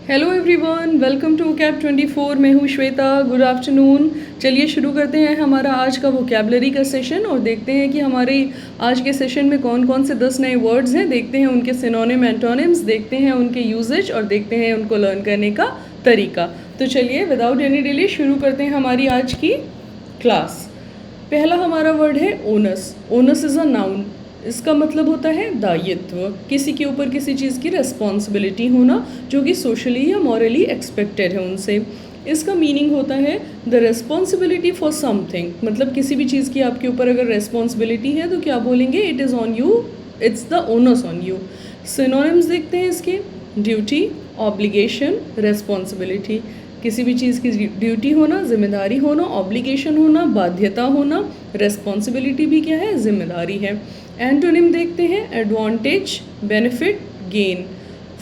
Hello everyone, welcome to cap 24। मैं हूँ Shweta. Good afternoon. चलिए शुरू करते हैं हमारा आज का वोकैबलरी का सेशन और देखते हैं कि हमारे आज के सेशन में कौन कौन से 10 नए वर्ड्स हैं। देखते हैं उनके सिनोनिम एंटोनिम्स, देखते हैं उनके यूजेज और देखते हैं उनको लर्न करने का तरीका। तो चलिए विदाउट एनी डिले शुरू करते हैं हमारी आज की क्लास। पहला हमारा वर्ड है onus. Onus is a noun. इसका मतलब होता है दायित्व, किसी के ऊपर किसी चीज़ की रिस्पॉन्सिबिलिटी होना जो कि सोशली या मॉरली एक्सपेक्टेड है उनसे। इसका मीनिंग होता है द रिस्पॉन्सिबिलिटी फॉर समथिंग, मतलब किसी भी चीज़ की आपके ऊपर अगर रिस्पॉन्सिबिलिटी है तो क्या बोलेंगे, it is on you, it's the onus on you. Synonyms देखते हैं इसके। Duty, obligation, responsibility. किसी भी चीज़ की ड्यूटी होना, जिम्मेदारी होना, ऑब्लिगेशन होना, बाध्यता होना। रिस्पॉन्सिबिलिटी भी क्या है, जिम्मेदारी है। एंटोनिम देखते हैं। एडवांटेज, बेनिफिट, गेन,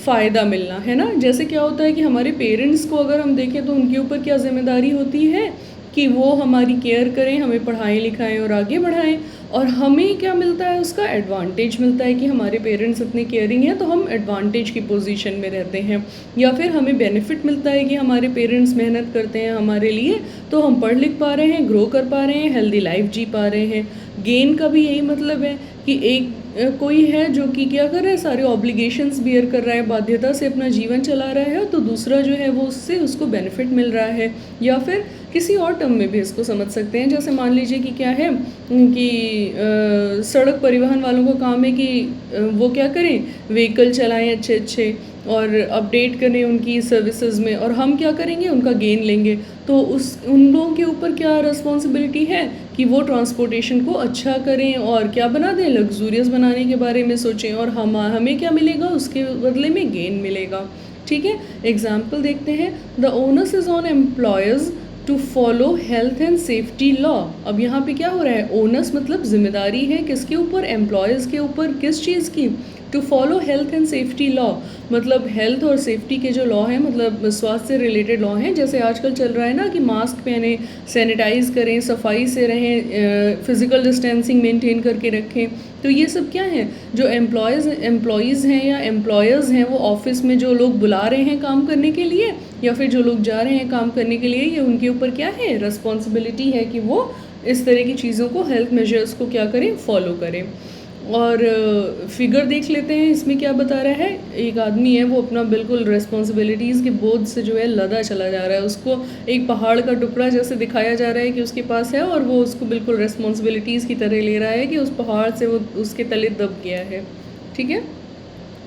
फ़ायदा मिलना, है ना। जैसे क्या होता है कि हमारे पेरेंट्स को अगर हम देखें तो उनके ऊपर क्या जिम्मेदारी होती है कि वो हमारी केयर करें, हमें पढ़ाएं लिखाएं और आगे बढ़ाएं। और हमें क्या मिलता है, उसका एडवांटेज मिलता है कि हमारे पेरेंट्स इतने केयरिंग हैं तो हम एडवांटेज की पोजीशन में रहते हैं। या फिर हमें बेनिफिट मिलता है कि हमारे पेरेंट्स मेहनत करते हैं हमारे लिए तो हम पढ़ लिख पा रहे हैं, ग्रो कर पा रहे हैं, हेल्दी लाइफ जी पा रहे हैं। गेन का भी यही मतलब है कि एक कोई है जो कि क्या कर रहा है, सारे ऑब्लिगेशंस बियर कर रहा है, बाध्यता से अपना जीवन चला रहा है, तो दूसरा जो है वो उससे उसको बेनिफिट मिल रहा है। या फिर किसी और टर्म में भी इसको समझ सकते हैं। जैसे मान लीजिए कि क्या है कि सड़क परिवहन वालों का काम है कि वो क्या करें, व्हीकल चलाएं अच्छे अच्छे और अपडेट करें उनकी सर्विसेज में, और हम क्या करेंगे, उनका गेन लेंगे। तो उन लोगों के ऊपर क्या रिस्पॉन्सिबिलिटी है कि वो ट्रांसपोर्टेशन को अच्छा करें और क्या बना दें, लग्जूरियस बनाने के बारे में सोचें, और हमें क्या मिलेगा, उसके बदले में गेन मिलेगा। ठीक है। एग्जाम्पल देखते हैं। The onus is on employers to follow health and safety law. अब यहाँ पे क्या हो रहा है, ओनस मतलब जिम्मेदारी है किसके ऊपर, एम्प्लॉयज़ के ऊपर। किस चीज़ की, to follow health and safety law, मतलब हेल्थ और सेफ्टी के जो लॉ हैं, मतलब स्वास्थ्य से रिलेटेड लॉ हैं। जैसे आजकल चल रहा है ना कि मास्क पहने, सैनिटाइज करें, सफाई से रहें, फिज़िकल डिस्टेंसिंग मेंटेन करके रखें। तो ये सब क्या है, जो एम्प्लॉयज़ हैं या एम्प्लॉयर्स हैं, वो ऑफिस में जो लोग बुला रहे हैं काम करने के लिए या फिर जो लोग जा रहे हैं काम करने के लिए, ये उनके ऊपर क्या है, रिस्पॉन्सिबिलिटी है कि वो इस तरह की चीज़ों को, हेल्थ मेजर्स को क्या करें, फॉलो करें। और फिगर देख लेते हैं। इसमें क्या बता रहा है, एक आदमी है वो अपना बिल्कुल रिस्पॉन्सिबिलिटीज़ के बोझ से जो है लदा चला जा रहा है। उसको एक पहाड़ का टुकड़ा जैसे दिखाया जा रहा है कि उसके पास है, और वो उसको बिल्कुल रिस्पॉन्सिबिलिटीज़ की तरह ले रहा है कि उस पहाड़ से वो उसके तले दब गया है। ठीक है।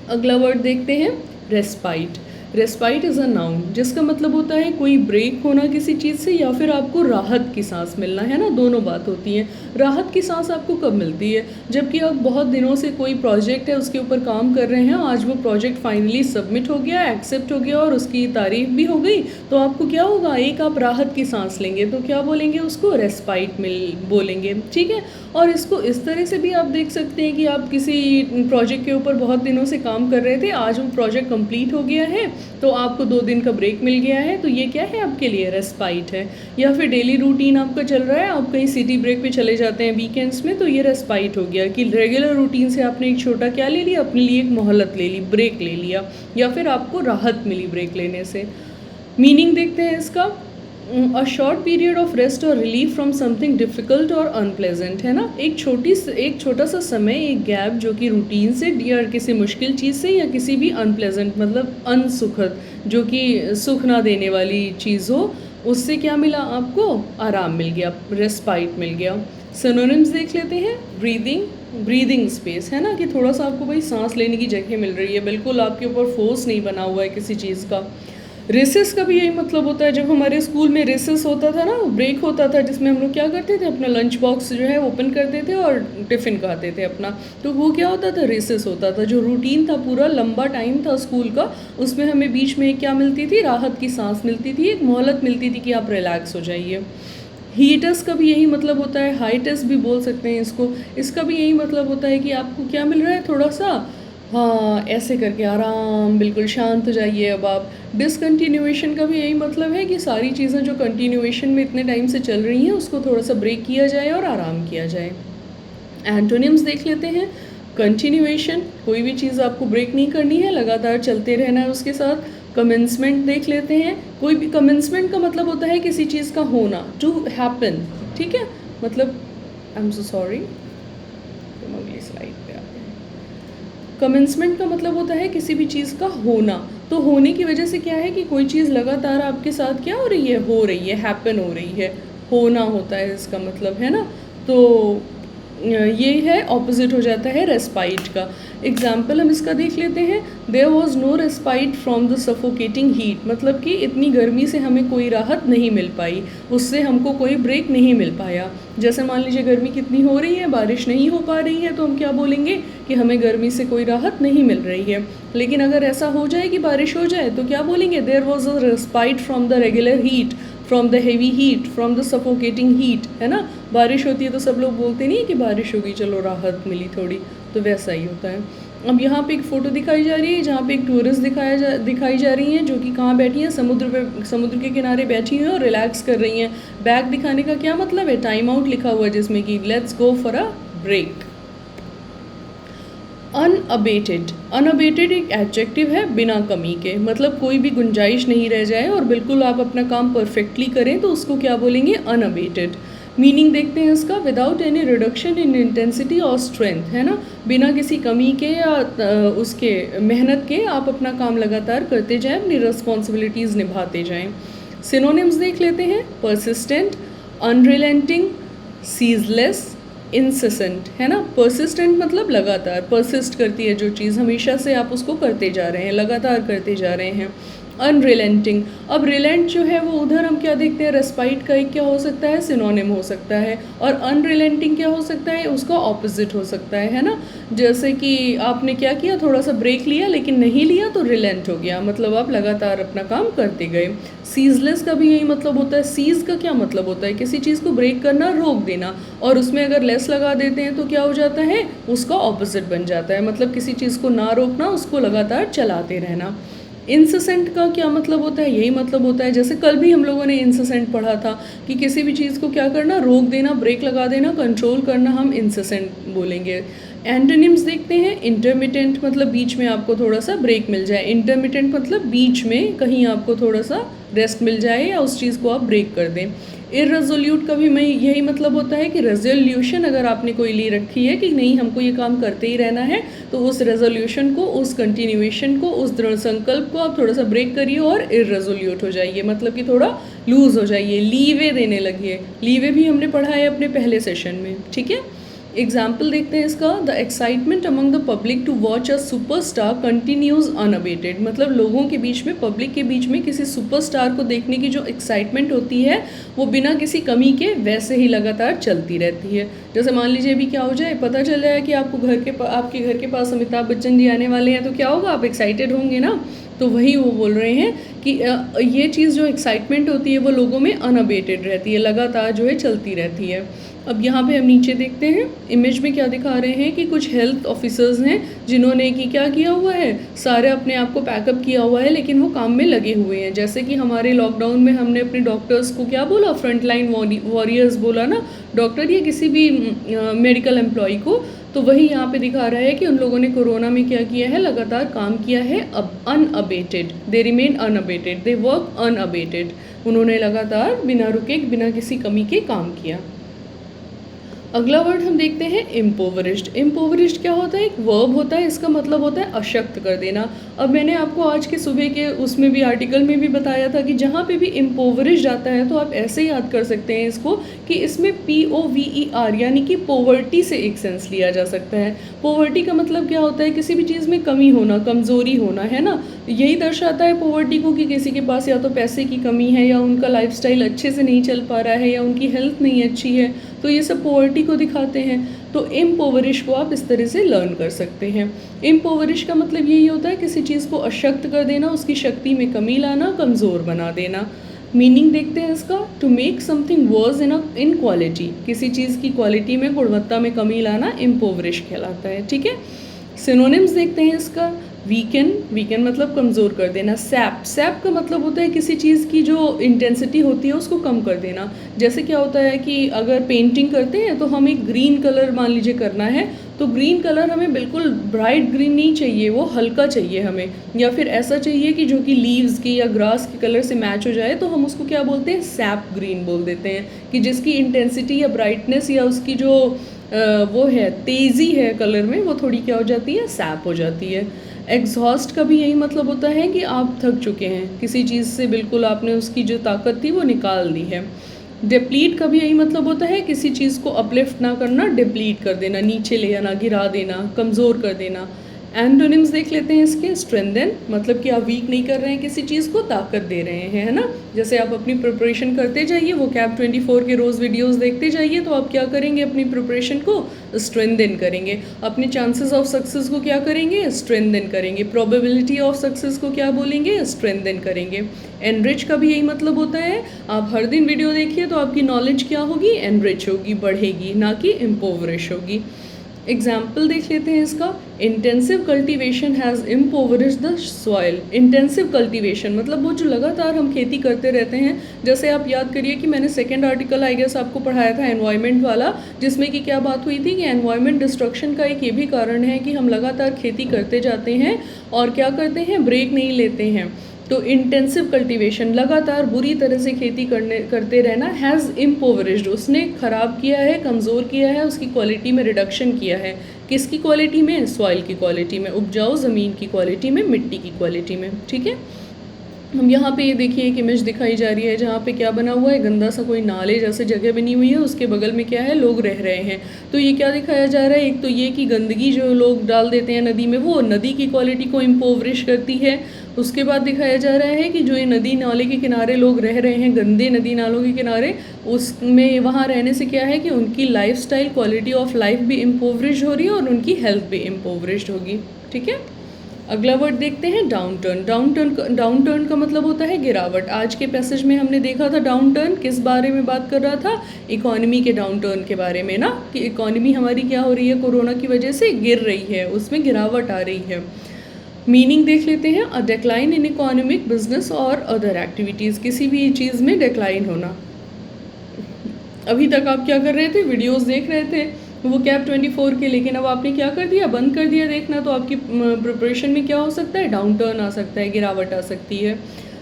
अगला वर्ड देखते हैं, respite. Respite is a noun जिसका मतलब होता है कोई ब्रेक होना किसी चीज़ से, या फिर आपको राहत की सांस मिलना, है ना। दोनों बात होती है। राहत की सांस आपको कब मिलती है, जबकि आप बहुत दिनों से कोई प्रोजेक्ट है उसके ऊपर काम कर रहे हैं, आज वो प्रोजेक्ट फाइनली सबमिट हो गया, एक्सेप्ट हो गया और उसकी तारीफ भी हो गई, तो आपको क्या होगा, एक आप राहत की सांस लेंगे। तो क्या बोलेंगे उसको, रेस्पाइट बोलेंगे। ठीक है। और इसको इस तरह से भी आप देख सकते हैं कि आप किसी प्रोजेक्ट के ऊपर बहुत दिनों से काम कर रहे थे, आज वो प्रोजेक्ट कंप्लीट हो गया है तो आपको 2 दिन का ब्रेक मिल गया है, तो ये क्या है, आपके लिए रेस्पाइट है। या फिर डेली रूटीन आपका चल रहा है, आप कहीं सिटी ब्रेक पे चले जाते हैं वीकेंड्स में, तो ये रेस्पाइट हो गया कि रेगुलर रूटीन से आपने एक छोटा क्या ले लिया, अपने लिए एक मोहलत ले ली, ब्रेक ले लिया, या फिर आपको राहत मिली ब्रेक लेने से। मीनिंग देखते हैं इसका। A short period of rest और रिलीफ फ्रॉम समथिंग डिफ़िकल्ट और अनप्लेजेंट, है ना। एक छोटा सा समय, एक गैप जो कि रूटीन से या किसी मुश्किल चीज़ से या किसी भी अनप्लेजेंट मतलब अनसुखद, जो कि सुख ना देने वाली चीज़ हो, उससे क्या मिला आपको, आराम मिल गया, रेस्पाइट मिल गया। सिनोनिम्स देख लेते हैं। ब्रीदिंग स्पेस, है ना, कि थोड़ा सा आपको भाई सांस लेने की जगह मिल रही है, बिल्कुल आपके ऊपर फोर्स नहीं बना हुआ है किसी चीज़ का। रेसेस का भी यही मतलब होता है। जब हमारे स्कूल में रेसेस होता था ना, ब्रेक होता था, जिसमें हम लोग क्या करते थे, अपना लंच बॉक्स जो है ओपन करते थे और टिफ़िन खाते थे अपना, तो वो क्या होता था, रेसेस होता था। जो रूटीन था, पूरा लंबा टाइम था स्कूल का, उसमें हमें बीच में क्या मिलती थी, राहत की सांस मिलती थी, एक मोहलत मिलती थी कि आप रिलैक्स हो जाइए। हीटस का भी यही मतलब होता है, हाइटस भी बोल सकते हैं इसको। इसका भी यही मतलब होता है कि आपको क्या मिल रहा है, थोड़ा सा, हाँ, ऐसे करके आराम, बिल्कुल शांत हो जाइए अब आप। डिसकंटिन्यूएशन का भी यही मतलब है कि सारी चीज़ें जो कंटिन्यूएशन में इतने टाइम से चल रही हैं उसको थोड़ा सा ब्रेक किया जाए और आराम किया जाए। एंटोनिम्स देख लेते हैं। कंटिन्यूएशन, कोई भी चीज़ आपको ब्रेक नहीं करनी है, लगातार चलते रहना है उसके साथ। कमेंसमेंट देख लेते हैं। कोई भी कमेंसमेंट का मतलब होता है किसी चीज़ का होना, टू हैपन, ठीक है। मतलब आई एम सो सॉरी, तुम अगली स्लाइड पे आ गए। कमेंसमेंट का मतलब होता है किसी भी चीज़ का होना। तो होने की वजह से क्या है कि कोई चीज़ लगातार आपके साथ क्या हो रही है, हैपन हो रही है, होना होता है इसका मतलब, है ना। तो ये है, ऑपोजिट हो जाता है रेस्पाइट का। एग्जाम्पल हम इसका देख लेते हैं। There was no respite from the suffocating heat, मतलब कि इतनी गर्मी से हमें कोई राहत नहीं मिल पाई, उससे हमको कोई ब्रेक नहीं मिल पाया। जैसे मान लीजिए गर्मी कितनी हो रही है, बारिश नहीं हो पा रही है, तो हम क्या बोलेंगे कि हमें गर्मी से कोई राहत नहीं मिल रही है। लेकिन अगर ऐसा हो जाए कि बारिश हो जाए तो क्या बोलेंगे, there was a respite from the regular heat, from the heavy heat, from the suffocating heat, है ना। बारिश होती है तो सब लोग बोलते नहीं है कि बारिश होगी, चलो राहत मिली थोड़ी, तो वैसा ही होता है। अब यहाँ पे एक फ़ोटो दिखाई जा रही है जहाँ पे एक टूरिस्ट दिखाई जा रही हैं, जो कि कहाँ बैठी हैं, समुद्र के किनारे बैठी हैं और रिलैक्स कर रही हैं। बैग दिखाने का क्या मतलब है, टाइम आउट लिखा हुआ है जिसमें कि let's go for a break. Unabated, unabated एक एडजेक्टिव है, बिना कमी के, मतलब कोई भी गुंजाइश नहीं रह जाए और बिल्कुल आप अपना काम परफेक्टली करें तो उसको क्या बोलेंगे, अनअबेटेड। मीनिंग देखते हैं इसका, without any reduction in intensity और स्ट्रेंथ, है ना। बिना किसी कमी के या उसके मेहनत के आप अपना काम लगातार करते जाएं, अपनी रिस्पॉन्सिबिलिटीज़ निभाते जाएं। सिनोनिम्स देख लेते हैं, परसिस्टेंट, अनरिलेंटिंग, सीजलेस, इंसिसेंट, है ना। परसिस्टेंट मतलब लगातार, परसिस्ट करती है जो चीज़, हमेशा से आप उसको करते जा रहे हैं, लगातार करते जा रहे हैं। अनरिलेंटिंग, अब रिलेंट जो है वो उधर हम क्या देखते हैं, रेस्पाइट का एक क्या हो सकता है, सिनोनिम हो सकता है, और अनरिलेंटिंग क्या हो सकता है, उसका ऑपोजिट हो सकता है ना। जैसे कि आपने क्या किया, थोड़ा सा ब्रेक लिया लेकिन नहीं लिया तो रिलेंट हो गया, मतलब आप लगातार अपना काम करते गए। सीजलेस का भी यही मतलब होता है। सीज का क्या मतलब होता है, किसी चीज़ को ब्रेक करना, रोक देना, और उसमें अगर लेस लगा देते हैं तो क्या हो जाता है, उसका ऑपोजिट बन जाता है, मतलब किसी चीज़ को ना रोकना, उसको लगातार चलाते रहना। इंसेसेंट का क्या मतलब होता है, यही मतलब होता है, जैसे कल भी हम लोगों ने इंसेसेंट पढ़ा था कि किसी भी चीज़ को क्या करना, रोक देना, ब्रेक लगा देना, कंट्रोल करना, हम इंसेसेंट बोलेंगे। एंटोनिम्स देखते हैं। इंटरमिटेंट मतलब बीच में आपको थोड़ा सा ब्रेक मिल जाए, इंटरमिटेंट मतलब बीच में कहीं आपको थोड़ा सा रेस्ट मिल जाए या उस चीज़ को आप ब्रेक कर दें। इररेजोल्यूट का भी मैं यही मतलब होता है कि रेजोल्यूशन अगर आपने कोई ली रखी है कि नहीं हमको ये काम करते ही रहना है, तो उस रेजोल्यूशन को, उस कंटिन्यूएशन को, उस दृढ़ संकल्प को आप थोड़ा सा ब्रेक करिए और इररेजोल्यूट हो जाइए, मतलब कि थोड़ा लूज़ हो जाइए, लीवे देने लगिए। लीवे भी हमने पढ़ा है अपने पहले सेशन में, ठीक है। एग्जाम्पल देखते हैं इसका, the excitement among the public to watch a superstar continues unabated, मतलब लोगों के बीच में, पब्लिक के बीच में किसी सुपरस्टार को देखने की जो एक्साइटमेंट होती है वो बिना किसी कमी के वैसे ही लगातार चलती रहती है। जैसे मान लीजिए अभी क्या हो जाए, पता चल जाए कि आपके घर के पास अमिताभ बच्चन जी आने वाले हैं, तो क्या होगा, आप एक्साइटेड होंगे ना। तो वही वो बोल रहे हैं कि ये चीज़ जो एक्साइटमेंट होती है वो लोगों में अनअबेटेड रहती है, लगातार जो है चलती रहती है। अब यहाँ पे हम नीचे देखते हैं, इमेज में क्या दिखा रहे हैं कि कुछ हेल्थ ऑफिसर्स हैं जिन्होंने कि क्या किया हुआ है, सारे अपने आप को पैकअप किया हुआ है, लेकिन वो काम में लगे हुए हैं। जैसे कि हमारे लॉकडाउन में हमने अपने डॉक्टर्स को क्या बोला, फ्रंटलाइन वॉरियर्स बोला ना, डॉक्टर या किसी भी मेडिकल एम्प्लॉय को। तो वही यहाँ पे दिखा रहा है कि उन लोगों ने कोरोना में क्या किया है, लगातार काम किया है, अब unabated, they remain unabated, they work unabated, उन्होंने लगातार बिना रुके, बिना किसी कमी के काम किया। अगला वर्ड हम देखते हैं इम्पोवरिश्ड। इम्पोवरिश्ड क्या होता है, एक वर्ब होता है, इसका मतलब होता है अशक्त कर देना। अब मैंने आपको आज के सुबह के उसमें भी आर्टिकल में भी बताया था कि जहाँ पे भी इम्पोवरिश्ड आता है तो आप ऐसे याद कर सकते हैं इसको कि इसमें POVER यानी कि पोवर्टी से एक सेंस लिया जा सकता है। पोवर्टी का मतलब क्या होता है, किसी भी चीज़ में कमी होना, कमज़ोरी होना, है ना। यही दर्शाता है पोवर्टी को कि किसी के पास या तो पैसे की कमी है, या उनका लाइफस्टाइल अच्छे से नहीं चल पा रहा है, या उनकी हेल्थ नहीं अच्छी है, तो ये सब पोवर्टी को दिखाते हैं। तो इम्पोवरिश को आप इस तरह से लर्न कर सकते हैं। इम्पोवरिश का मतलब यही होता है किसी चीज़ को अशक्त कर देना, उसकी शक्ति में कमी लाना, कमज़ोर बना देना। मीनिंग देखते हैं इसका, to make something worse in quality, किसी चीज़ की क्वालिटी में, गुणवत्ता में कमी लाना इम्पोवरिश कहलाता है, ठीक है। सिनोनिम्स देखते हैं इसका, वीकन, वीकन मतलब कमज़ोर कर देना। सैप, सैप का मतलब होता है किसी चीज़ की जो इंटेंसिटी होती है उसको कम कर देना। जैसे क्या होता है कि अगर पेंटिंग करते हैं तो हमें ग्रीन कलर मान लीजिए करना है, तो ग्रीन कलर हमें बिल्कुल ब्राइट ग्रीन नहीं चाहिए, वो हल्का चाहिए हमें, या फिर ऐसा चाहिए कि जो कि लीव्स की या ग्रास के कलर से मैच हो जाए, तो हम उसको क्या बोलते हैं, सैप ग्रीन बोल देते हैं, कि जिसकी इंटेंसिटी या ब्राइटनेस या उसकी जो वो है तेज़ी है कलर में, वो थोड़ी क्या हो जाती है, सैप हो जाती है। एग्जॉस्ट का भी यही मतलब होता है कि आप थक चुके हैं किसी चीज़ से, बिल्कुल आपने उसकी जो ताकत थी वो निकाल दी है। डिप्लीट का भी यही मतलब होता है किसी चीज़ को अपलिफ्ट ना करना, डिप्लीट कर देना, नीचे ले आना, गिरा देना, कमज़ोर कर देना। एंटोनिम्स देख लेते हैं इसके। स्ट्रेंथन मतलब कि आप वीक नहीं कर रहे हैं किसी चीज़ को, ताकत दे रहे हैं, है ना। जैसे आप अपनी प्रिपरेशन करते जाइए, वो कैप 24 के रोज़ वीडियोस देखते जाइए, तो आप क्या करेंगे, अपनी प्रिपरेशन को स्ट्रेंथन करेंगे, अपने चांसेस ऑफ सक्सेस को क्या करेंगे, स्ट्रेंथन करेंगे, प्रोबेबिलिटी ऑफ सक्सेस को क्या बोलेंगे, स्ट्रेंथन करेंगे। एनरिच का भी यही मतलब होता है, आप हर दिन वीडियो देखिए तो आपकी नॉलेज क्या होगी, एनरिच होगी, बढ़ेगी, ना कि इम्पोवरिश होगी। एग्जाम्पल देख लेते हैं इसका। Intensive cultivation has impoverish the soil. Intensive cultivation मतलब वो जो लगातार हम खेती करते रहते हैं, जैसे आप याद करिए कि मैंने सेकेंड आर्टिकल आई गेस आपको पढ़ाया था एनवायरनमेंट वाला, जिसमें कि क्या बात हुई थी कि एनवायरनमेंट डिस्ट्रक्शन का एक ये भी कारण है कि हम लगातार खेती करते जाते हैं और क्या करते हैं, ब्रेक नहीं लेते हैं। तो इंटेंसिव कल्टीवेशन लगातार बुरी तरह से खेती करते रहना, हैज़ इम्पोवरिश्ड उसने ख़राब किया है, कमज़ोर किया है, उसकी क्वालिटी में रिडक्शन किया है। किसकी क्वालिटी में, सॉइल की क्वालिटी में, उपजाऊ ज़मीन की क्वालिटी में, मिट्टी की क्वालिटी में। ठीक है, हम यहाँ पे ये देखिए एक इमेज दिखाई जा रही है जहाँ पे क्या बना हुआ है, गंदा सा कोई नाले जैसे जगह बनी हुई है, उसके बगल में क्या है, लोग रह रहे हैं। तो ये क्या दिखाया जा रहा है, एक तो ये कि गंदगी जो लोग डाल देते हैं नदी में, वो नदी की क्वालिटी को इम्पोवरिश करती है। उसके बाद दिखाया जा रहा है कि जो ये नदी नाले के किनारे लोग रह रहे हैं, गंदे नदी नालों के किनारे, उसमें वहाँ रहने से क्या है कि उनकी लाइफस्टाइल, क्वालिटी ऑफ लाइफ भी इम्पोवरिश हो रही है और उनकी हेल्थ भी इम्पोवरिश होगी। ठीक है, अगला वर्ड देखते हैं, डाउन टर्न। डाउन टर्न का मतलब होता है गिरावट। आज के पैसेज में हमने देखा था डाउन टर्न किस बारे में बात कर रहा था, इकोनॉमी के डाउन टर्न के बारे में ना, कि इकोनॉमी हमारी क्या हो रही है, कोरोना की वजह से गिर रही है, उसमें गिरावट आ रही है। मीनिंग देख लेते हैं, a decline in economic, business और अदर एक्टिविटीज़, किसी भी चीज़ में डिक्लाइन होना। अभी तक आप क्या कर रहे थे, वीडियोस देख रहे थे वो कैप 24 के, लेकिन अब आपने क्या कर दिया, बंद कर दिया देखना, तो आपकी प्रिपरेशन में क्या हो सकता है, डाउन टर्न आ सकता है, गिरावट आ सकती है।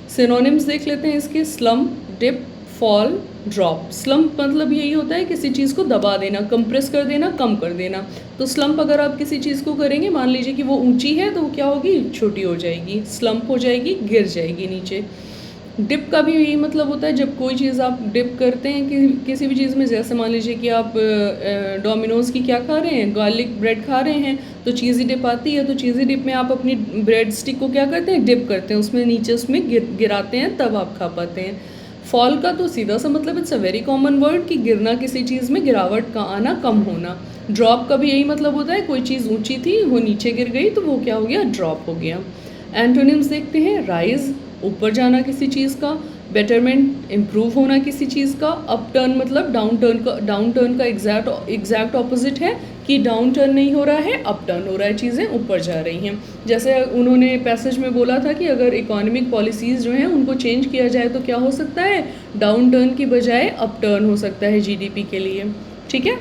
सिनोनिम्स देख लेते हैं इसके। Slump, dip, fall, drop. Slump मतलब यही होता है किसी चीज़ को दबा देना, कंप्रेस कर देना, कम कर देना। तो स्लम्प अगर आप किसी चीज़ को करेंगे, मान लीजिए कि वो ऊंची है, तो वो क्या होगी, छोटी हो जाएगी, स्लम्प हो जाएगी, गिर जाएगी नीचे। डिप का भी यही मतलब होता है, जब कोई चीज़ आप डिप करते हैं कि किसी भी चीज़ में, जैसे मान लीजिए कि आप डोमिनोज़ की क्या खा रहे हैं, गार्लिक ब्रेड खा रहे हैं, तो चीज़ी डिप आती है, तो चीज़ी डिप में आप अपनी ब्रेड स्टिक को क्या करते हैं, डिप करते हैं, उसमें नीचे उसमें गिराते हैं, तब आप खा पाते हैं। फॉल का तो सीधा सा मतलब it's a very common word, कि गिरना, किसी चीज़ में गिरावट का आना, कम होना। ड्रॉप का भी यही मतलब होता है, कोई चीज़ ऊँची थी, वो नीचे गिर गई, तो वो क्या हो गया, ड्रॉप हो गया। एंटोनिम्स देखते हैं। राइज, ऊपर जाना किसी चीज़ का। बेटरमेंट, इम्प्रूव होना किसी चीज़ का। अप टर्न मतलब डाउन टर्न का एग्जैक्ट ऑपोजिट है, कि डाउन टर्न नहीं हो रहा है, अप टर्न हो रहा है, चीज़ें ऊपर जा रही हैं। जैसे उन्होंने पैसेज में बोला था कि अगर इकोनॉमिक पॉलिसीज़ जो हैं उनको चेंज किया जाए तो क्या हो सकता है, डाउन टर्न की बजाय अप टर्न हो सकता है जीडीपी के लिए। ठीक है,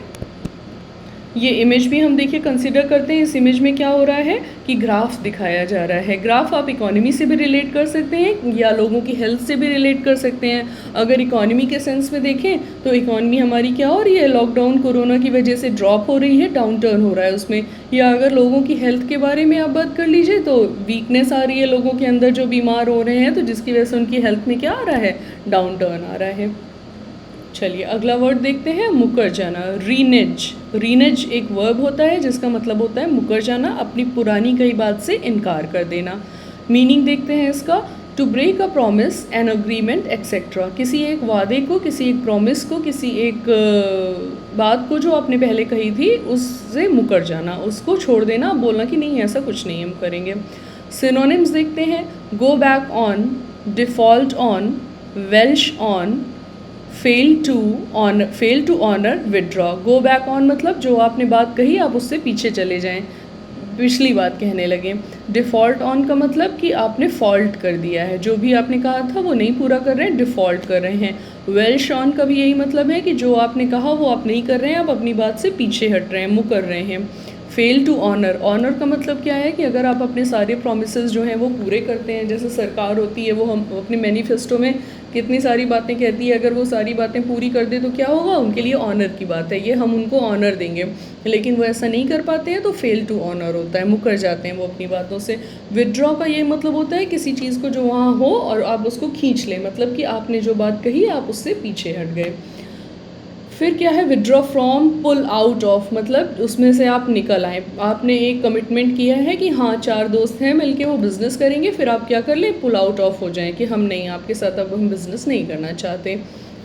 ये इमेज भी हम देखिए कंसिडर करते हैं। इस इमेज में क्या हो रहा है कि ग्राफ दिखाया जा रहा है। ग्राफ आप इकोनॉमी से भी रिलेट कर सकते हैं या लोगों की हेल्थ से भी रिलेट कर सकते हैं। अगर इकोनॉमी के सेंस में देखें तो इकोनॉमी हमारी क्या हो रही है, लॉकडाउन कोरोना की वजह से ड्रॉप हो रही है, डाउन टर्न हो रहा है उसमें। या अगर लोगों की हेल्थ के बारे में आप बात कर लीजिए तो वीकनेस आ रही है लोगों के अंदर, जो बीमार हो रहे हैं, तो जिसकी वजह से उनकी हेल्थ में क्या आ रहा है, डाउन टर्न आ रहा है। चलिए अगला वर्ड देखते हैं, मुकर जाना। रीनेज। रीनेज एक वर्ब होता है जिसका मतलब होता है मुकर जाना, अपनी पुरानी कई बात से इनकार कर देना। मीनिंग देखते हैं इसका। To break a promise, an agreement etcetera. किसी एक वादे को, किसी एक प्रॉमिस को, किसी एक बात को जो आपने पहले कही थी उससे मुकर जाना, उसको छोड़ देना, बोलना कि नहीं ऐसा कुछ नहीं हम करेंगे। सिनोनिम्स देखते हैं। Go back on, default on, welsh on, fail to honour, withdraw. Go back on मतलब जो आपने बात कही आप उससे पीछे चले जाएं, पिछली बात कहने लगे। डिफ़ॉल्ट ऑन का मतलब कि आपने फॉल्ट कर दिया है, जो भी आपने कहा था वो नहीं पूरा कर रहे हैं, डिफ़ॉल्ट कर रहे हैं। वेल्श ऑन का भी यही मतलब है कि जो आपने कहा वो आप नहीं कर रहे हैं, आप अपनी बात से पीछे हट रहे हैं, मुकर रहे हैं। फेल टू ऑनर, ऑनर का मतलब क्या है कि अगर आप अपने सारे प्रोमिसेस जो हैं वो पूरे करते हैं, जैसे सरकार होती है वो हम अपने मैनिफेस्टो में कितनी सारी बातें कहती है, अगर वो सारी बातें पूरी कर दे तो क्या होगा, उनके लिए ऑनर की बात है, ये हम उनको ऑनर देंगे। लेकिन वो ऐसा नहीं कर पाते हैं तो फेल टू ऑनर होता है, मुकर जाते हैं वो अपनी बातों से। विदड्रॉ का ये मतलब होता है किसी चीज़ को जो वहाँ हो और आप उसको खींच लें, मतलब कि आपने जो बात कही आप उससे पीछे हट गए। फिर क्या है, withdraw from, pull out of, मतलब उसमें से आप निकल आए। आपने एक कमिटमेंट किया है कि हाँ 4 दोस्त हैं मिलके वो बिज़नेस करेंगे, फिर आप क्या कर लें, पुल आउट ऑफ हो जाएं कि हम नहीं, आपके साथ अब हम बिज़नेस नहीं करना चाहते।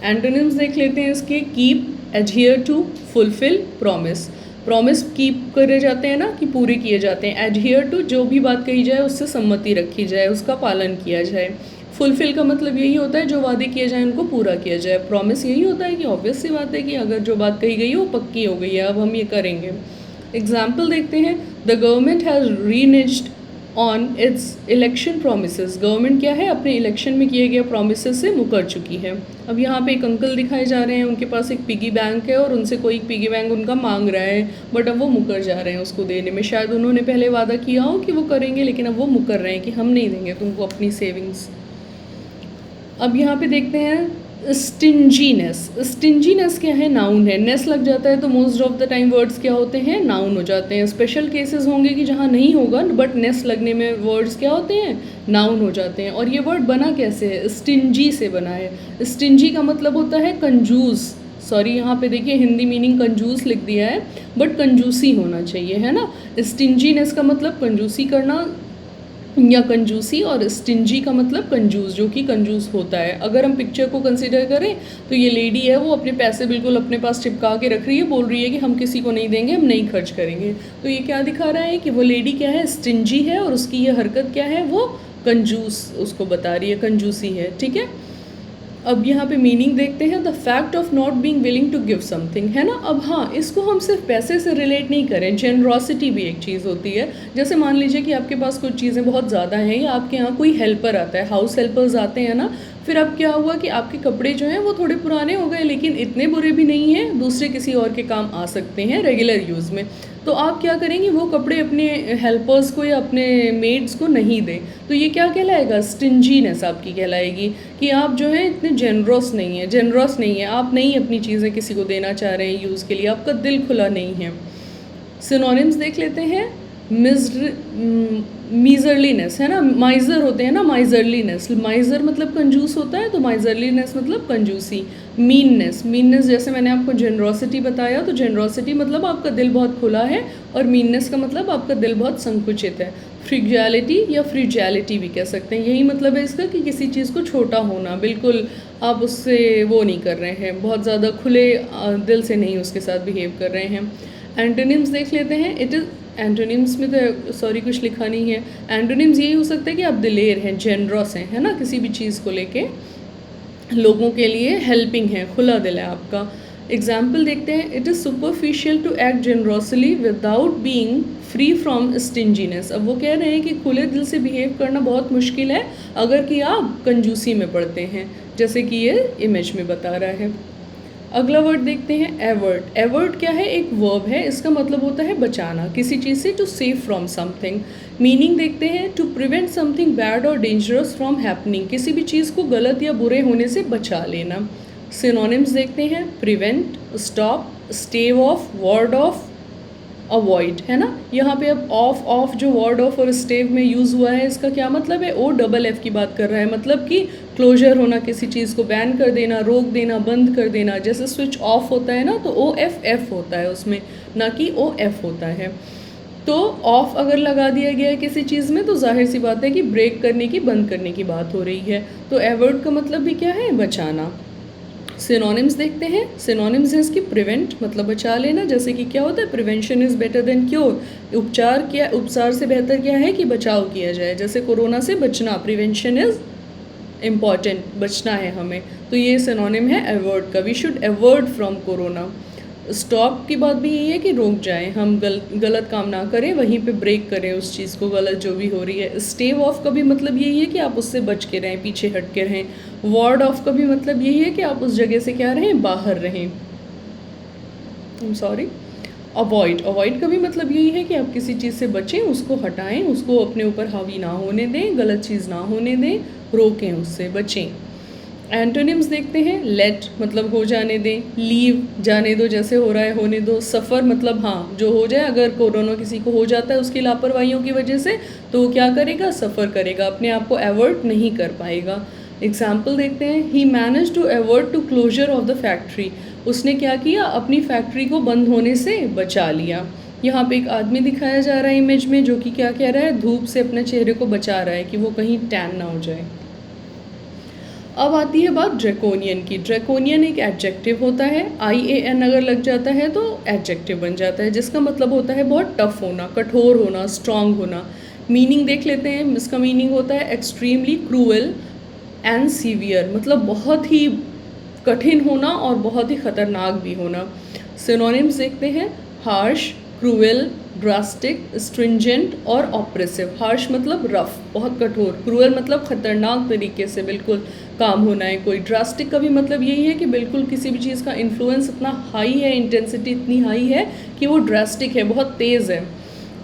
एंटोनिम्स देख लेते हैं इसके, keep, adhere to, fulfil, promise. Promise keep करे जाते हैं ना, कि पूरे किए जाते हैं। एडहियर टू, जो भी बात कही जाए उससे सम्मति रखी जाए, उसका पालन किया जाए। फुलफिल का मतलब यही होता है जो वादे किए जाए उनको पूरा किया जाए। प्रॉमिस यही होता है कि ऑब्वियस सी बात है कि अगर जो बात कही गई है वो पक्की हो गई है, अब हम ये करेंगे। एग्जाम्पल देखते हैं, the government has reneged on its election promises. Government क्या है, अपने इलेक्शन में किए गए प्रोमिसेस से मुकर चुकी है। अब यहाँ पे एक अंकल दिखाए जा रहे हैं, उनके पास एक पिगी बैंक है और उनसे कोई पिगी बैंक उनका मांग रहा है, बट अब वो मुकर जा रहे हैं उसको देने में। शायद उन्होंने पहले वादा किया हो कि वो करेंगे, लेकिन अब वो मुकर रहे हैं कि हम नहीं देंगे तुमको अपनी सेविंग्स। अब यहाँ पे देखते हैं स्टिंजीनेस। स्टिंजीनेस क्या है, नाउन है। नेस लग जाता है तो most of the time words क्या होते हैं, नाउन हो जाते हैं। स्पेशल केसेस होंगे कि जहाँ नहीं होगा, बट नेस लगने में वर्ड्स क्या होते हैं, नाउन हो जाते हैं। और ये वर्ड बना कैसे है, स्टिंजी से बना है। स्टिंजी का मतलब होता है कंजूस, सॉरी यहाँ पे देखिए हिंदी मीनिंग कंजूस लिख दिया है, बट कंजूसी होना चाहिए, है ना। स्टिंजीनेस का मतलब कंजूसी करना या कंजूसी, और स्टिंजी का मतलब कंजूस, जो कि कंजूस होता है। अगर हम पिक्चर को कंसिडर करें तो ये लेडी है, वो अपने पैसे बिल्कुल अपने पास चिपका के रख रही है, बोल रही है कि हम किसी को नहीं देंगे, हम नहीं खर्च करेंगे। तो ये क्या दिखा रहा है कि वो लेडी क्या है, स्टिंजी है, और उसकी ये हरकत क्या है, वो कंजूस उसको बता रही है, कंजूसी है, ठीक है। अब यहाँ पे मीनिंग देखते हैं, the fact of not being willing to give something, है ना। अब हाँ, इसको हम सिर्फ पैसे से रिलेट नहीं करें, जेनरॉसिटी भी एक चीज़ होती है। जैसे मान लीजिए कि आपके पास कुछ चीज़ें बहुत ज़्यादा हैं, या आपके यहाँ कोई हेल्पर आता है, हाउस हेल्पर्स आते हैं ना, फिर अब क्या हुआ कि आपके कपड़े जो हैं वो थोड़े पुराने हो गए, लेकिन इतने बुरे भी नहीं हैं, दूसरे किसी और के काम आ सकते हैं रेगुलर यूज़ में। तो आप क्या करेंगे, वो कपड़े अपने हेल्पर्स को या अपने मेड्स को नहीं दें। तो ये क्या कहलाएगा, स्टिंजीनेस आपकी कहलाएगी, कि आप जो है इतने जेनरस नहीं है, आप नहीं अपनी चीज़ें किसी को देना चाह रहे हैं यूज़ के लिए, आपका दिल खुला नहीं है। सिनोनिम्स देख लेते हैं, मीजरलीनेस, है ना। माइजर होते हैं ना, माइजरलीनेस, माइजर मतलब कंजूस होता है, तो माइजरलीनेस मतलब कंजूसी। मीननेस, जैसे मैंने आपको जेनरॉसिटी बताया, तो जेनरॉसिटी मतलब आपका दिल बहुत खुला है, और मीननेस का मतलब आपका दिल बहुत संकुचित है। फ्रिगैलिटी या फ्रिजैलिटी भी कह सकते हैं, यही मतलब है इसका कि किसी चीज़ को छोटा होना, बिल्कुल आप उससे वो नहीं कर रहे हैं, बहुत ज़्यादा खुले दिल से नहीं उसके साथ बिहेव कर रहे हैं। एंटोनिम्स देख लेते हैं, इट इज़, एंटोनिम्स में तो सॉरी कुछ लिखा नहीं है। एंटोनिम्स यही हो सकता है कि आप दिलेर हैं, जेनरस हैं, है ना, किसी भी चीज़ को लेके लोगों के लिए हेल्पिंग है, खुला दिल है आपका। एग्जाम्पल देखते हैं, it is superficial to act generously without being free from stinginess. अब वो कह रहे हैं कि खुले दिल से बिहेव करना बहुत मुश्किल है अगर कि आप कंजूसी में पड़ते हैं, जैसे कि ये इमेज में बता रहा है। अगला वर्ड देखते हैं, एवर्ट। एवर्ट क्या है, एक वर्ब है, इसका मतलब होता है बचाना किसी चीज़ से, to save from something. Meaning देखते हैं, टू प्रिवेंट समथिंग बैड और डेंजरस फ्रॉम हैपनिंग, किसी भी चीज़ को गलत या बुरे होने से बचा लेना। सिनोनिम्स देखते हैं, prevent, stop, स्टेव of, ward of, avoid, है ना। यहाँ पे अब ऑफ जो वार्ड ऑफ और स्टेव में यूज़ हुआ है, इसका क्या मतलब है, OFF की बात कर रहा है, मतलब कि क्लोजर होना, किसी चीज़ को बैन कर देना, रोक देना, बंद कर देना। जैसे स्विच ऑफ होता है ना, तो OFF होता है उसमें, ना कि OF होता है। तो ऑफ अगर लगा दिया गया है किसी चीज़ में, तो जाहिर सी बात है कि ब्रेक करने की, बंद करने की बात हो रही है। तो एवर्ट का मतलब भी क्या है, बचाना। सिनोनिम्स देखते हैं, सिनोनिम्स है इसकी, प्रिवेंट मतलब बचा लेना, जैसे कि क्या होता है, prevention is better than cure. उपचार से बेहतर क्या है कि बचाव किया जाए, जैसे कोरोना से बचना, प्रिवेंशन इज़ इम्पॉर्टेंट, बचना है हमें। तो ये सिनोनिम है एवर्ट का, we should avert from corona. Stop की बात भी यही है कि रुक जाएं, हम गलत काम ना करें, वहीं पे ब्रेक करें उस चीज़ को, गलत जो भी हो रही है। स्टेव ऑफ का भी मतलब यही है कि आप उससे बच के रहें, पीछे हट के रहें। वार्ड ऑफ का भी मतलब यही है कि आप उस जगह से क्या रहें, बाहर रहें। सॉरी। अवॉइड का भी मतलब यही है कि आप किसी चीज़ से बचें, उसको हटाएं, उसको अपने ऊपर हावी ना होने दें, गलत चीज़ ना होने दें, रोकें, उससे बचें। एंटोनिम्स देखते हैं। लेट मतलब हो जाने दें, लीव जाने दो, जैसे हो रहा है होने दो, सफ़र मतलब हाँ जो हो जाए, अगर कोरोना किसी को हो जाता है उसकी लापरवाहियों की वजह से तो वो क्या करेगा, सफ़र करेगा, अपने आप को अवॉइड नहीं कर पाएगा। एग्जाम्पल देखते हैं। He manage to avoid to closure of the factory, उसने क्या किया, अपनी फैक्ट्री को बंद होने से बचा लिया। यहाँ पे एक आदमी दिखाया जा रहा है इमेज में, जो कि क्या कह रहा है, धूप से अपने चेहरे को बचा रहा है कि वो कहीं टैन ना हो जाए। अब आती है बात ड्रैकोनियन की। ड्रैकोनियन एक एडजेक्टिव होता है, IAN अगर लग जाता है तो एडजेक्टिव बन जाता है, जिसका मतलब होता है बहुत टफ होना, कठोर होना, स्ट्रांग होना। मीनिंग देख लेते हैं। इसका मीनिंग होता है एक्सट्रीमली क्रूअल एंड सीवियर, मतलब बहुत ही कठिन होना और बहुत ही ख़तरनाक भी होना। सिनोनिम्स देखते हैं। हार्श, क्रूअल, ड्रास्टिक, स्ट्रिंजेंट और ऑप्रेसिव। हार्श मतलब रफ, बहुत कठोर। क्रूअल मतलब ख़तरनाक तरीके से बिल्कुल काम होना है कोई। ड्रास्टिक का भी मतलब यही है कि बिल्कुल किसी भी चीज़ का इन्फ्लुएंस इतना हाई है, इंटेंसिटी इतनी हाई है कि वो ड्रास्टिक है, बहुत तेज़ है।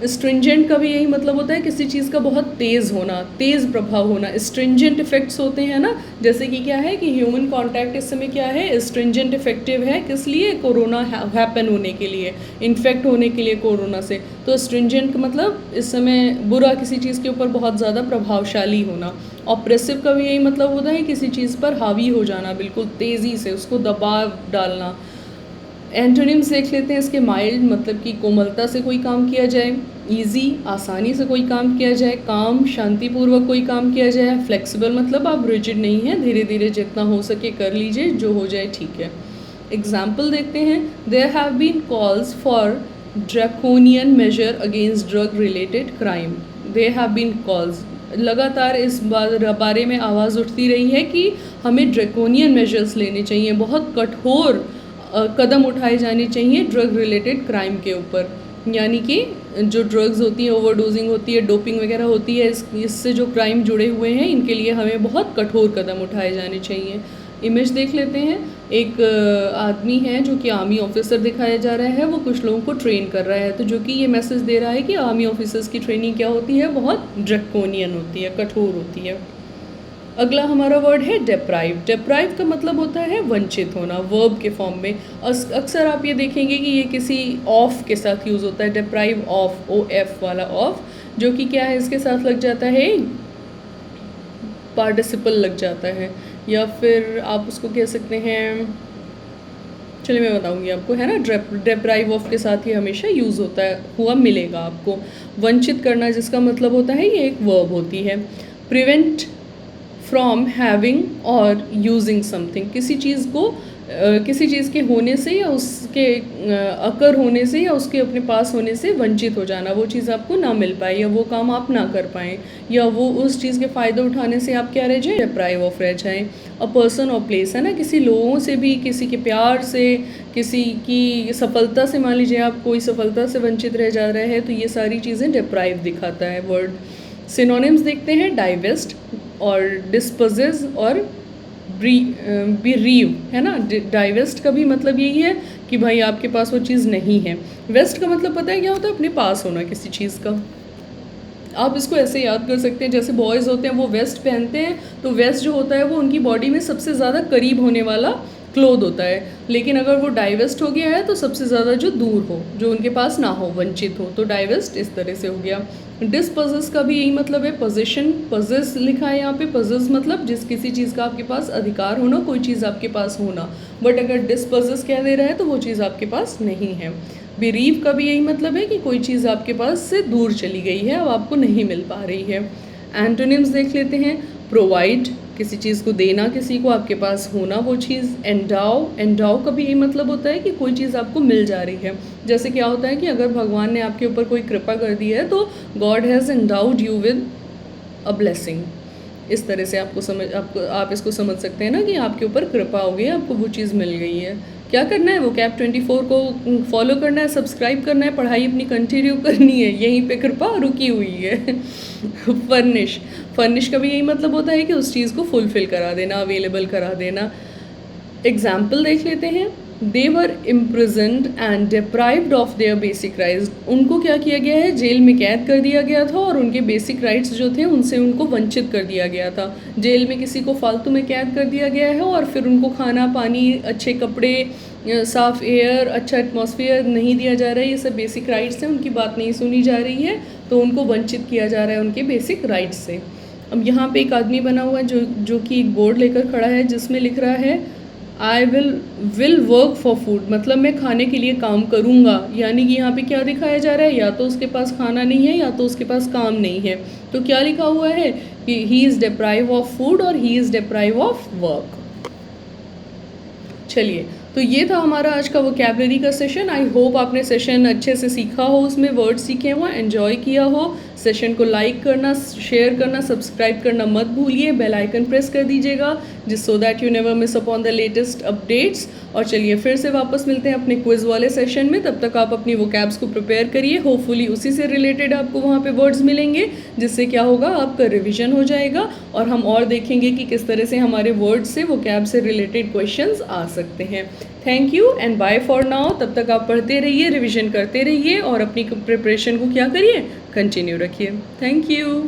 स्ट्रिंजेंट का भी यही मतलब होता है किसी चीज़ का बहुत तेज़ होना, तेज़ प्रभाव होना। स्ट्रिंजेंट इफेक्ट्स होते हैं ना, जैसे कि क्या है कि ह्यूमन कांटेक्ट इस समय क्या है, स्ट्रिंजेंट इफेक्टिव है, किस लिए, कोरोना हैपन होने के लिए, इन्फेक्ट होने के लिए कोरोना से। तो स्ट्रिंजेंट का मतलब इस समय बुरा, किसी चीज़ के ऊपर बहुत ज़्यादा प्रभावशाली होना। ऑप्रेसिव का भी यही मतलब होता है किसी चीज़ पर हावी हो जाना, बिल्कुल तेज़ी से उसको दबाव डालना। एंटोनिम्स देख लेते हैं इसके। माइल्ड मतलब कि कोमलता से कोई काम किया जाए, इजी आसानी से कोई काम किया जाए, काम शांतिपूर्वक कोई काम किया जाए, फ्लेक्सिबल मतलब आप रिजिड नहीं हैं, धीरे धीरे जितना हो सके कर लीजिए, जो हो जाए ठीक है। एग्जाम्पल देखते हैं। There have been calls for draconian measure against drug related crime. There have been calls, लगातार इस बारे में आवाज़ उठती रही है कि हमें ड्रैकोनियन मेजर्स लेने चाहिए, बहुत कठोर कदम उठाए जाने चाहिए ड्रग रिलेटेड क्राइम के ऊपर। यानी कि जो ड्रग्स होती हैं, ओवरडोजिंग होती है, डोपिंग वगैरह होती है, इससे जो क्राइम जुड़े हुए हैं इनके लिए हमें बहुत कठोर कदम उठाए जाने चाहिए। इमेज देख लेते हैं। एक आदमी है जो कि आर्मी ऑफिसर दिखाया जा रहा है, वो कुछ लोगों को ट्रेन कर रहा है, तो जो कि ये मैसेज दे रहा है कि आर्मी ऑफिसर्स की ट्रेनिंग क्या होती है, बहुत ड्रैकोनियन होती है, कठोर होती है। अगला हमारा वर्ड है डेप्राइव। डेप्राइव का मतलब होता है वंचित होना, वर्ब के फॉर्म में। अक्सर आप ये देखेंगे कि ये किसी ऑफ के साथ यूज़ होता है, डेप्राइव ऑफ, OF वाला ऑफ, जो कि क्या है, इसके साथ लग जाता है पार्टिसिपल लग जाता है, या फिर आप उसको कह सकते हैं, चलिए मैं बताऊंगी आपको, है ना। डेप्राइव ऑफ के साथ ही हमेशा यूज़ होता है, हुआ मिलेगा आपको। वंचित करना जिसका मतलब होता है, ये एक वर्ब होती है। प्रिवेंट फ्रॉम हैविंग और यूजिंग समथिंग, किसी चीज़ को किसी चीज़ के होने से या उसके अकर होने से या उसके अपने पास होने से वंचित हो जाना, वो चीज़ आपको ना मिल पाए या वो काम आप ना कर पाएँ, या वो उस चीज़ के फ़ायदे उठाने से आप क्या रह जाए, डेप्राइव ऑफ रह जाएँ। अ पर्सन और प्लेस, है ना, किसी लोगों से भी, किसी के प्यार से, किसी की सफलता से, मान लीजिए आप कोई सफलता से वंचित रह जा रहे हैं, तो ये सारी चीज़ें डेप्राइव दिखाता है वर्ड। सिनोनिम्स देखते हैं। डाइवेस्ट और डिस्पोजेस और बीरीव, है ना। डाइवेस्ट का भी मतलब यही है कि भाई आपके पास वो चीज़ नहीं है। वेस्ट का मतलब पता है क्या होता है, अपने पास होना किसी चीज़ का। आप इसको ऐसे याद कर सकते हैं, जैसे बॉयज़ होते हैं वो वेस्ट पहनते हैं, तो वेस्ट जो होता है वो उनकी बॉडी में सबसे ज़्यादा करीब होने वाला क्लोथ होता है, लेकिन अगर वो डाइवेस्ट हो गया है तो सबसे ज़्यादा जो दूर हो, जो उनके पास ना हो, वंचित हो, तो डाइवेस्ट इस तरह से हो गया। डिसपजेस का भी यही मतलब है, पोजेशन, पजेस लिखा है यहाँ पे। पजेस मतलब जिस किसी चीज़ का आपके पास अधिकार होना, कोई चीज़ आपके पास होना, बट अगर डिसपजेस कह दे रहा है तो वो चीज़ आपके पास नहीं है। बीरीव का भी यही मतलब है कि कोई चीज़ आपके पास से दूर चली गई है, अब आपको नहीं मिल पा रही है। एंटोनिम्स देख लेते हैं। प्रोवाइड, किसी चीज़ को देना, किसी को आपके पास होना वो चीज़। एंडाउ, एंडाउ का भी यही मतलब होता है कि कोई चीज़ आपको मिल जा रही है। जैसे क्या होता है कि अगर भगवान ने आपके ऊपर कोई कृपा कर दी है तो god has endowed you with a blessing. इस तरह से आप इसको समझ सकते हैं ना कि आपके ऊपर कृपा हो गई, आपको वो चीज़ मिल गई है। क्या करना है, वो कैप 24 को फॉलो करना है, सब्सक्राइब करना है, पढ़ाई अपनी कंटिन्यू करनी है, यहीं पे कृपा रुकी हुई है। फर्निश, फर्निश का भी यही मतलब होता है कि उस चीज़ को फुलफ़िल करा देना, अवेलेबल करा देना। एग्जाम्पल देख लेते हैं। They were imprisoned and deprived of their basic rights. उनको क्या किया गया है, जेल में कैद कर दिया गया था और उनके बेसिक राइट्स जो थे उनसे उनको वंचित कर दिया गया था। जेल में किसी को फालतू में कैद कर दिया गया है और फिर उनको खाना पानी, अच्छे कपड़े, साफ़ एयर, अच्छा एटमॉस्फेयर नहीं दिया जा रहा है। ये सब बेसिक राइट्स हैं, उनकी बात नहीं सुनी जा रही है, तो उनको वंचित किया जा रहा है उनके बेसिक राइट्स से। अब यहाँ पे एक आदमी बना हुआ है जो कि एक बोर्ड लेकर खड़ा है जिसमें लिख रहा है I will work for food, मतलब मैं खाने के लिए काम करूँगा। यानी कि यहाँ पे क्या दिखाया जा रहा है, या तो उसके पास खाना नहीं है या तो उसके पास काम नहीं है। तो क्या लिखा हुआ है कि he is deprive of food और he is deprive of work. चलिए, तो ये था हमारा आज का वोकैबलरी का सेशन। आई होप आपने सेशन अच्छे से सीखा हो, उसमें वर्ड सीखे हो, एंजॉय किया हो। सेशन को लाइक करना, शेयर करना, सब्सक्राइब करना मत भूलिए, बेल आइकन प्रेस कर दीजिएगा जिस so that you never miss upon the latest updates. और चलिए फिर से वापस मिलते हैं अपने क्विज़ वाले सेशन में। तब तक आप अपनी वोकैब्स को प्रिपेयर करिए, होपफुली उसी से रिलेटेड आपको वहाँ पे वर्ड्स मिलेंगे, जिससे क्या होगा, आपका रिविजन हो जाएगा और हम और देखेंगे कि किस तरह से हमारे वर्ड्स से वोकैब से रिलेटेड क्वेश्चंस आ सकते हैं। Thank you and bye for now. तब तक आप पढ़ते रहिए, रिविजन करते रहिए और अपनी प्रिपरेशन को क्या करिए, कंटिन्यू रखिए। Thank you.